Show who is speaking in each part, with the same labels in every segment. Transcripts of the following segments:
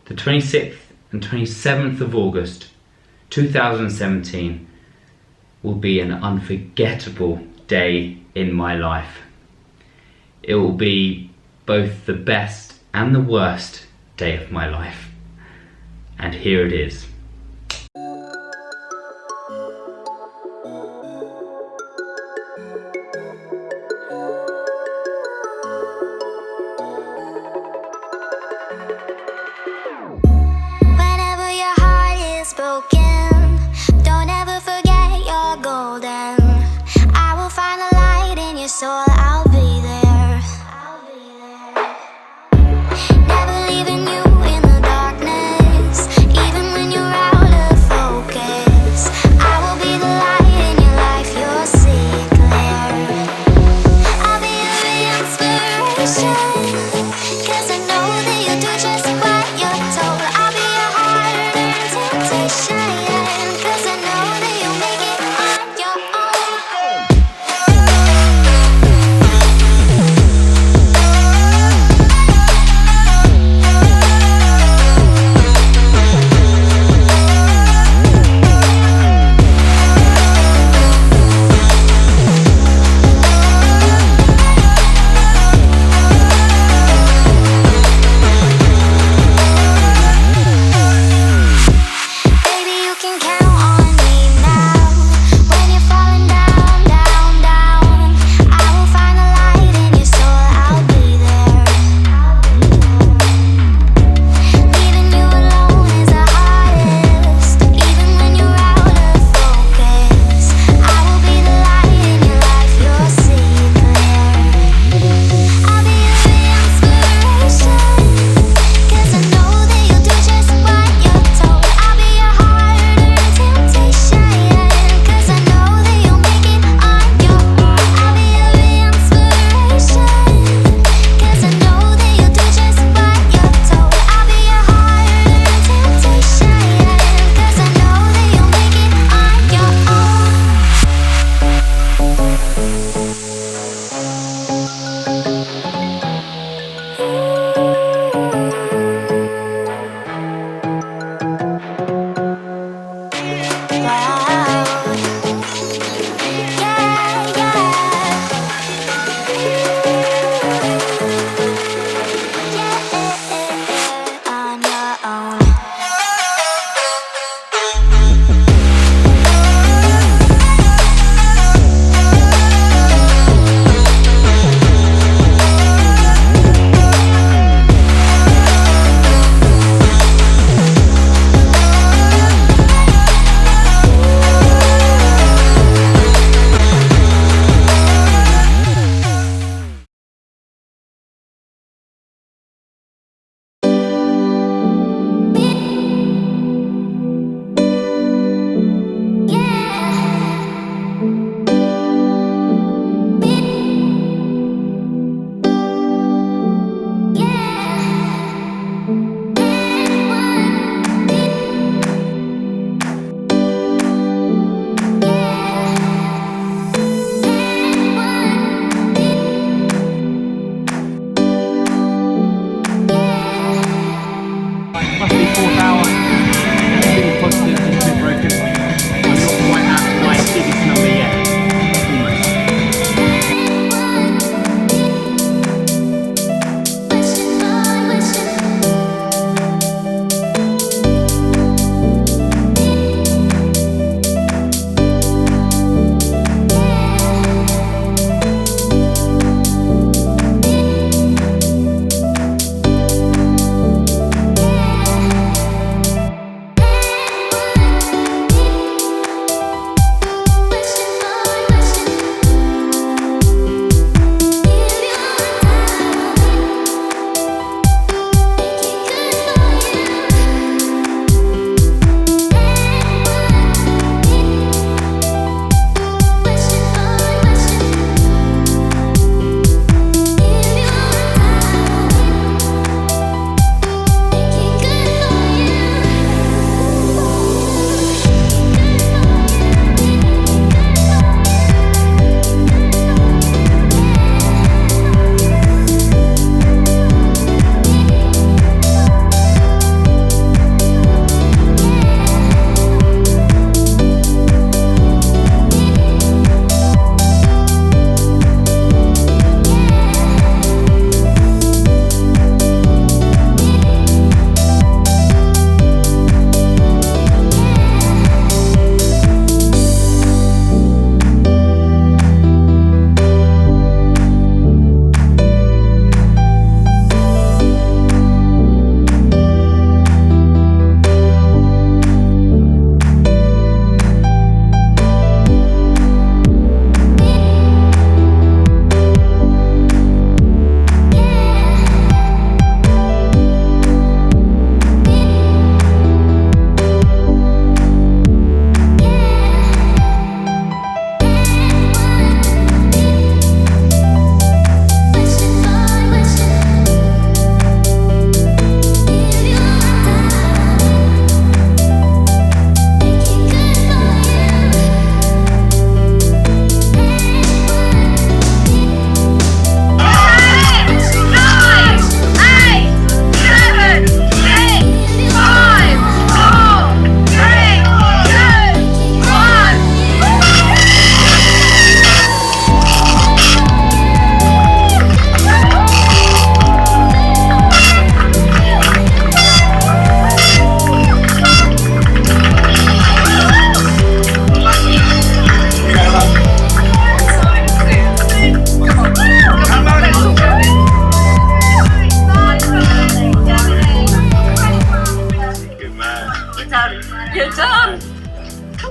Speaker 1: The 26th and 27th of August 2017 will be an unforgettable day in my life. It will be both the best and the worst day of my life. And here it is.
Speaker 2: Whenever your heart is broken, don't ever forget you're golden. I will find the light in your soul, I'll be there. Never leaving you in the darkness, even when you're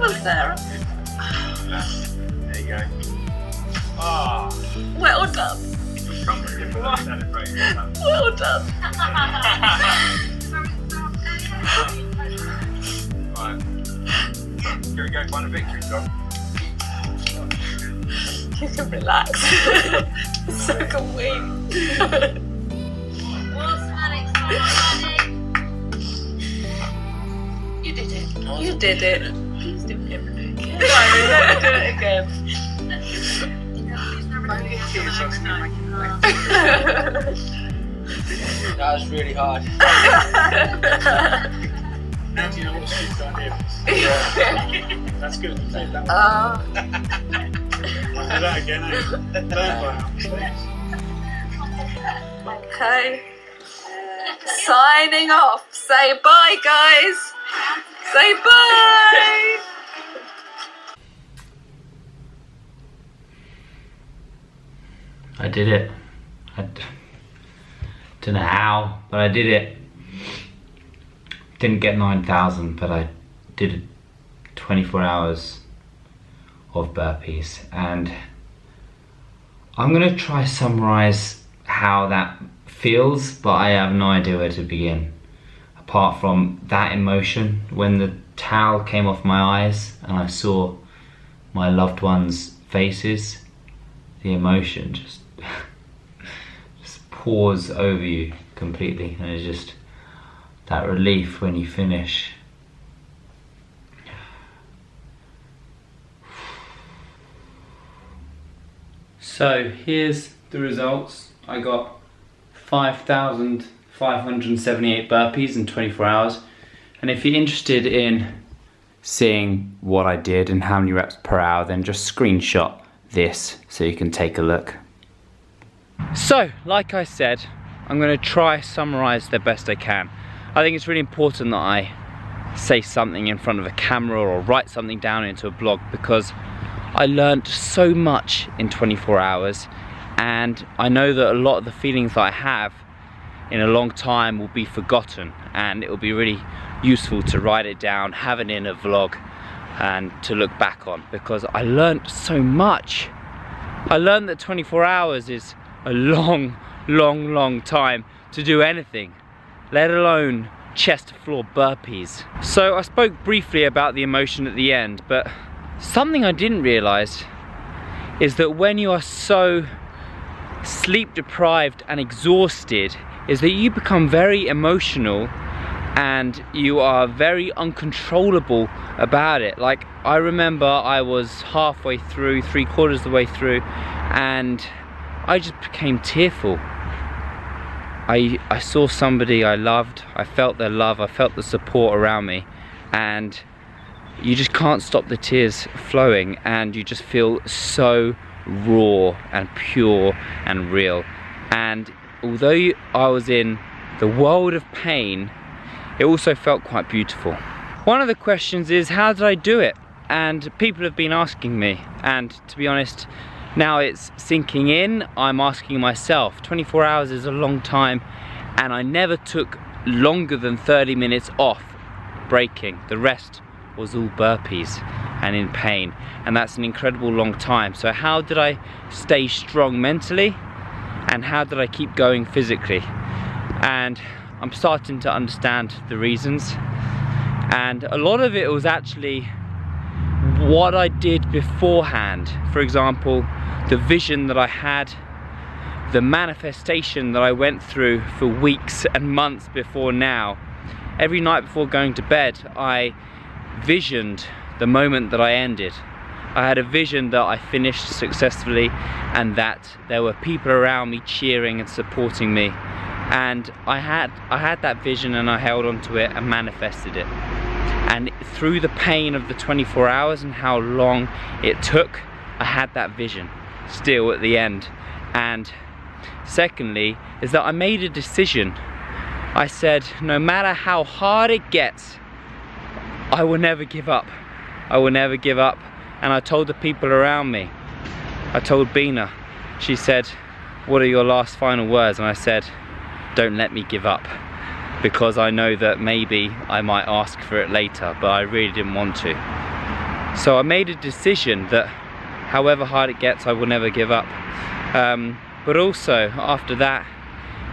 Speaker 3: on, Sarah.
Speaker 4: There you go. Ah.
Speaker 3: Well done. Well done.
Speaker 4: Right. Here we go, find a victory song.
Speaker 3: You can relax. So can we. You did it. You did it. Please don't ever do it again. No, never do it again.
Speaker 5: That was really hard.
Speaker 4: Now do you know what street's idea is? That's good. Take that one. I'll do that again. Don't
Speaker 3: Okay. Signing off. Say bye, guys. Say bye.
Speaker 1: I did it. I don't know how, but I did it. Didn't get 9,000, but I did 24 hours of burpees, and I'm gonna try summarize how that feels, but I have no idea where to begin. Apart from that emotion, when the towel came off my eyes and I saw my loved ones' faces, the emotion just pours over you completely, and it's just that relief when you finish. So here's the results. I got 5,578 burpees in 24 hours. And if you're interested in seeing what I did and how many reps per hour, then just screenshot this so you can take a look. So, like I said, I'm going to try summarize the best I can. I think it's really important that I say something in front of a camera or write something down into a blog, because I learned so much in 24 hours, and I know that a lot of the feelings that I have in a long time will be forgotten, and it will be really useful to write it down, have it in a vlog and to look back on, because I learned so much. I learned that 24 hours is a long time to do anything, let alone chest to floor burpees. So I spoke briefly about the emotion at the end, but something I didn't realize is that when you are so sleep deprived and exhausted, is that you become very emotional and you are very uncontrollable about it. Like, I remember I was halfway through, 3/4 of the way through, and I just became tearful. I saw somebody I loved, I felt their love, I felt the support around me, and you just can't stop the tears flowing, and you just feel so raw and pure and real. And although I was in the world of pain, it also felt quite beautiful. One of the questions is, how did I do it? And people have been asking me, and to be honest, now it's sinking in. I'm asking myself. 24 hours is a long time, and I never took longer than 30 minutes off breaking. The rest was all burpees and in pain, and that's an incredible long time. So how did I stay strong mentally, and how did I keep going physically? And I'm starting to understand the reasons, and a lot of it was actually what I did beforehand. For example, the vision that I had, the manifestation that I went through for weeks and months before now. Every night before going to bed, I visioned the moment that I ended. I had a vision that I finished successfully, and that there were people around me cheering and supporting me. And I had that vision, and I held on to it and manifested it. And through the pain of the 24 hours and how long it took, I had that vision still at the end. And secondly is that I made a decision. I said, no matter how hard it gets, I will never give up. I will never give up. And I told the people around me, I told Bina, she said, what are your last final words? And I said, don't let me give up, because I know that maybe I might ask for it later, but I really didn't want to. So I made a decision that however hard it gets, I will never give up. But also after that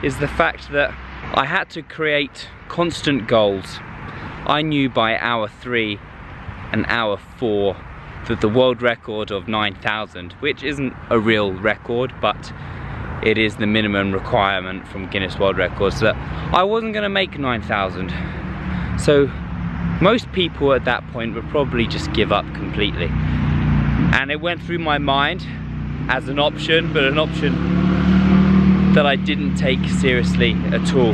Speaker 1: is the fact that I had to create constant goals. I knew by hour 3 and hour 4 that the world record of 9,000, which isn't a real record, but it is the minimum requirement from Guinness World Records, that I wasn't going to make 9,000. So most people at that point would probably just give up completely. And it went through my mind as an option, but an option that I didn't take seriously at all.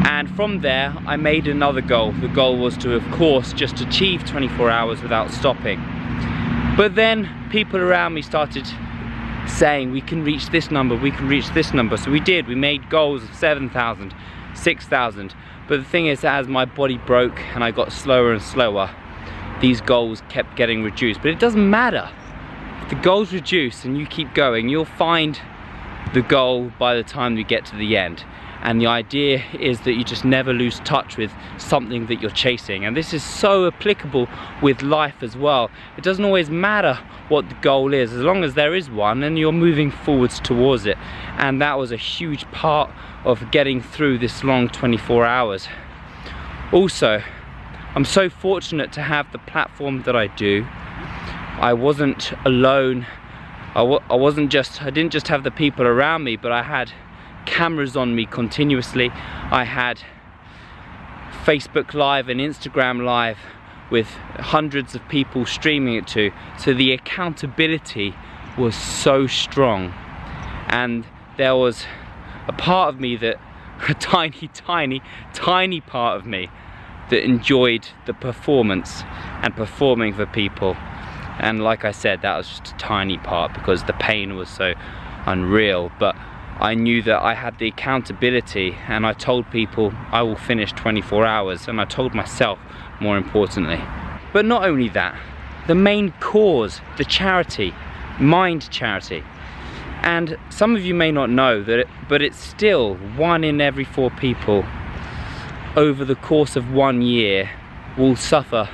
Speaker 1: And from there, I made another goal. The goal was to, of course, just achieve 24 hours without stopping. But then people around me started saying, we can reach this number, we can reach this number. So we did. We made goals of 7,000, 6,000. But the thing is, as my body broke and I got slower and slower, these goals kept getting reduced. But it doesn't matter. If the goals reduce and you keep going, you'll find the goal by the time you get to the end. And the idea is that you just never lose touch with something that you're chasing. And this is so applicable with life as well. It doesn't always matter what the goal is, as long as there is one and you're moving forwards towards it. And that was a huge part of getting through this long 24 hours. Also, I'm so fortunate to have the platform that I do. I wasn't alone. I didn't just have the people around me, but I had cameras on me continuously. I had Facebook Live and Instagram Live with hundreds of people streaming it to. So the accountability was so strong. And there was a part of me that, a tiny part of me that enjoyed the performance and performing for people. And like I said, that was just a tiny part because the pain was so unreal. But I knew that I had the accountability, and I told people I will finish 24 hours, and I told myself, more importantly. But not only that, the main cause, the charity, Mind Charity. And some of you may not know that, but it's still 1 in every 4 people over the course of 1 year will suffer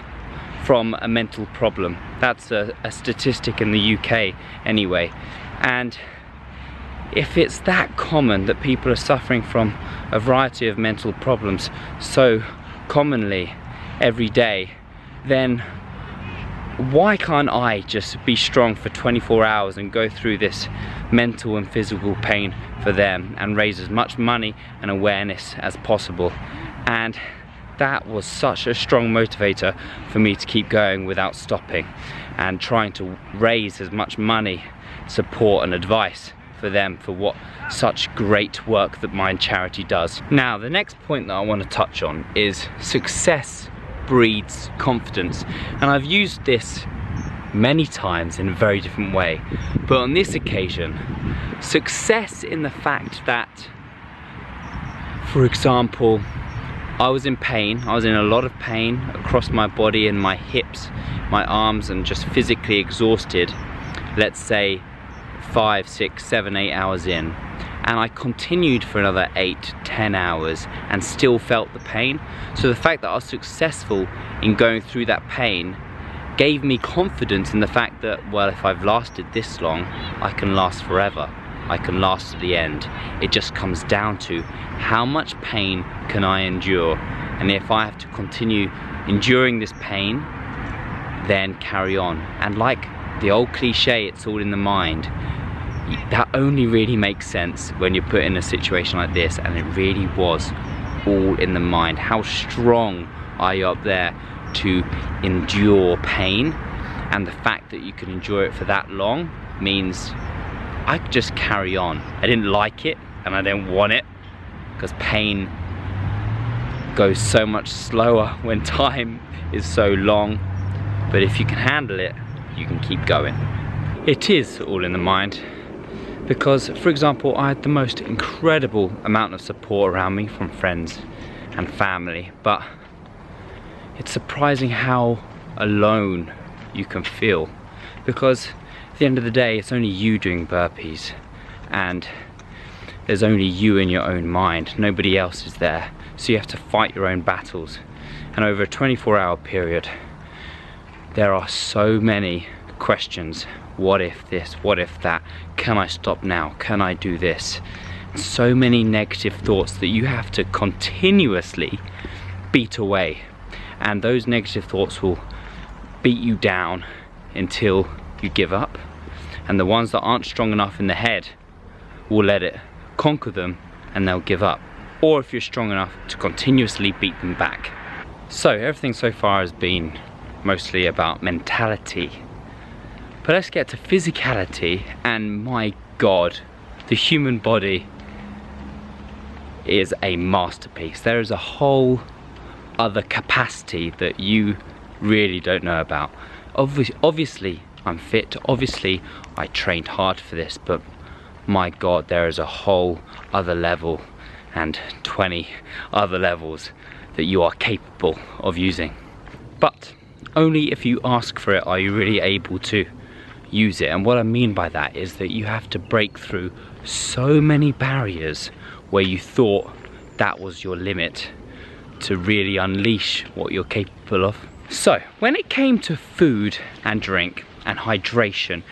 Speaker 1: from a mental problem. That's a statistic in the UK anyway. And if it's that common that people are suffering from a variety of mental problems so commonly every day, then why can't I just be strong for 24 hours and go through this mental and physical pain for them and raise as much money and awareness as possible? And that was such a strong motivator for me to keep going without stopping and trying to raise as much money, support and advice for them for what such great work that Mind Charity does. Now, the next point that I want to touch on is success breeds confidence. And I've used this many times in a very different way. But on this occasion, success in the fact that, for example, I was in pain. I was in a lot of pain across my body and my hips, my arms, and just physically exhausted, let's say 5, 6, 7, 8 hours in, and I continued for another 8, 10 hours and still felt the pain. So the fact that I was successful in going through that pain gave me confidence in the fact that, well, if I've lasted this long, I can last forever. I can last to the end. It just comes down to how much pain can I endure, and if I have to continue enduring this pain, then carry on. And like the old cliche, it's all in the mind, that only really makes sense when you're put in a situation like this, and it really was all in the mind. How strong are you up there to endure pain? And the fact that you can endure it for that long means I could just carry on. I didn't like it and I didn't want it, because pain goes so much slower when time is so long. But if you can handle it, you can keep going. It is all in the mind, because, for example, I had the most incredible amount of support around me from friends and family, but it's surprising how alone you can feel, because at the end of the day, it's only you doing burpees, and there's only you in your own mind. Nobody else is there, so you have to fight your own battles. And over a 24-hour period, there are so many questions. What if this? What if that? Can I stop now? Can I do this? So many negative thoughts that you have to continuously beat away, and those negative thoughts will beat you down until you give up, and the ones that aren't strong enough in the head will let it conquer them and they'll give up, or if you're strong enough to continuously beat them back. So everything so far has been mostly about mentality, but let's get to physicality. And my God, the human body is a masterpiece. There is a whole other capacity that you really don't know about. Obviously I'm fit, obviously I trained hard for this, but my God, there is a whole other level and 20 other levels that you are capable of using. But only if you ask for it are you really able to use it. And what I mean by that is that you have to break through so many barriers where you thought that was your limit to really unleash what you're capable of. So when it came to food and drink and hydration,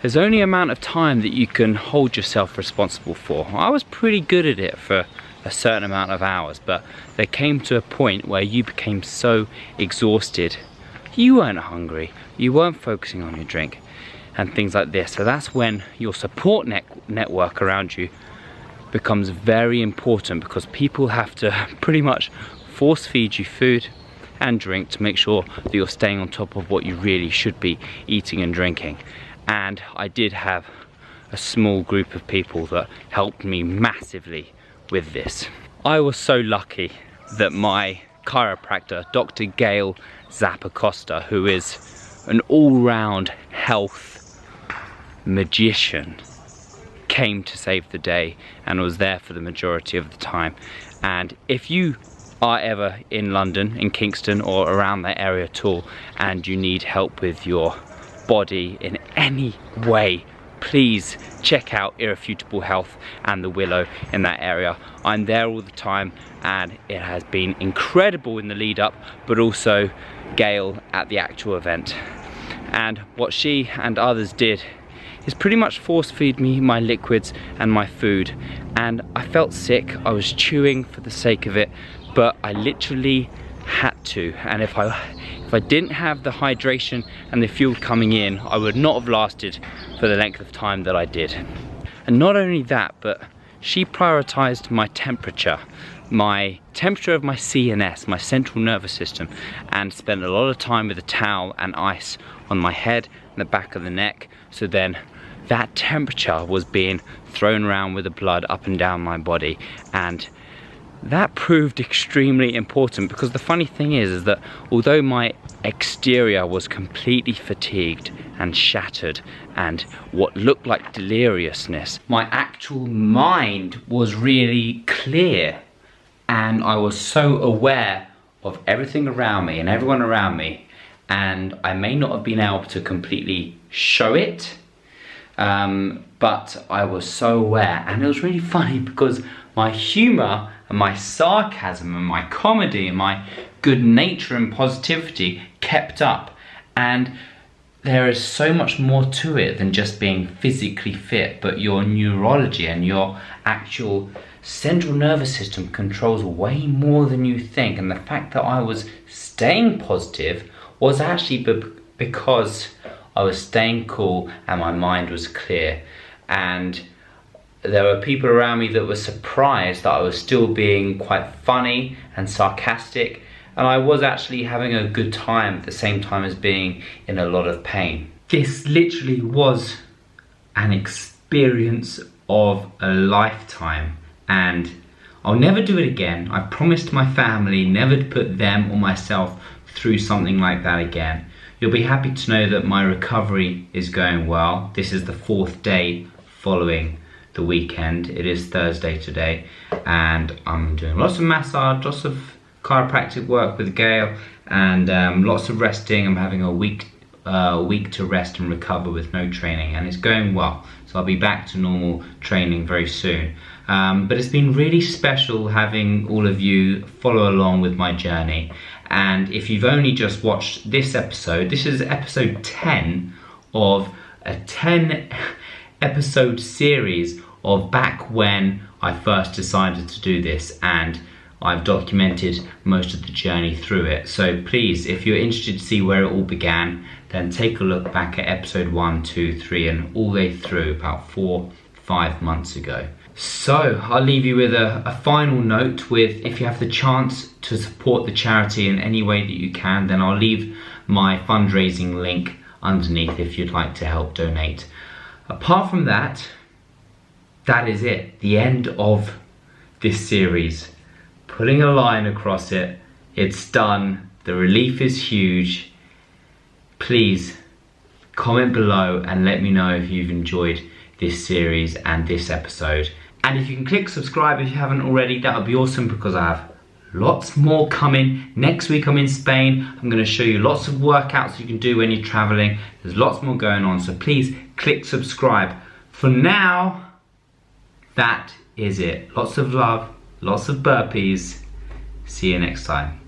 Speaker 1: there's only an amount of time that you can hold yourself responsible for. I was pretty good at it for a certain amount of hours, but there came to a point where you became so exhausted, you weren't hungry, you weren't focusing on your drink and things like this. So that's when your support network around you becomes very important, because people have to pretty much force feed you food and drink to make sure that you're staying on top of what you really should be eating and drinking. And I did have a small group of people that helped me massively with this. I was so lucky that my chiropractor, Dr. Gail Zappacosta, who is an all-round health magician, came to save the day and was there for the majority of the time. And if you are ever in London, in Kingston or around that area at all, and you need help with your body in any way, please check out Irrefutable Health and the Willow in that area. I'm there all the time, and it has been incredible in the lead up, but also Gail at the actual event. And what she and others did is pretty much force feed me my liquids and my food, and I felt sick. I was chewing for the sake of it, but I literally had to. And if I didn't have the hydration and the fuel coming in, I would not have lasted for the length of time that I did. And not only that, but she prioritized my temperature of my CNS, my central nervous system, and spent a lot of time with a towel and ice on my head and the back of the neck. So then that temperature was being thrown around with the blood up and down my body, and that proved extremely important, because the funny thing is that although my exterior was completely fatigued and shattered and what looked like deliriousness, my actual mind was really clear, and I was so aware of everything around me and everyone around me, and I may not have been able to completely show it, but I was so aware. And it was really funny because my humor and my sarcasm and my comedy and my good nature and positivity kept up. And there is so much more to it than just being physically fit, but your neurology and your actual central nervous system controls way more than you think. And the fact that I was staying positive was actually because I was staying cool and my mind was clear. And there were people around me that were surprised that I was still being quite funny and sarcastic, and I was actually having a good time at the same time as being in a lot of pain. This literally was an experience of a lifetime, and I'll never do it again. I promised my family never to put them or myself through something like that again. You'll be happy to know that my recovery is going well. This is the 4th day following the weekend. It is Thursday today, and I'm doing lots of massage, lots of chiropractic work with Gail, and lots of resting. I'm having a week a week to rest and recover with no training, and it's going well. So I'll be back to normal training very soon. But it's been really special having all of you follow along with my journey. And if you've only just watched this episode, this is episode 10 of a 10 episode series of back when I first decided to do this, and I've documented most of the journey through it. So please, if you're interested to see where it all began, then take a look back at episode 1, 2, 3 and all the way through about 4-5 months ago. So I'll leave you with a final note with, if you have the chance to support the charity in any way that you can, then I'll leave my fundraising link underneath if you'd like to help donate. Apart from that, that is it. The end of this series. Putting a line across it. It's done. The relief is huge. Please comment below and let me know if you've enjoyed this series and this episode. And if you can click subscribe if you haven't already, that would be awesome, because I have lots more coming. Next week I'm in Spain. I'm going to show you lots of workouts you can do when you're traveling. There's lots more going on, so please click subscribe. For now, that is it. Lots of love, lots of burpees. See you next time.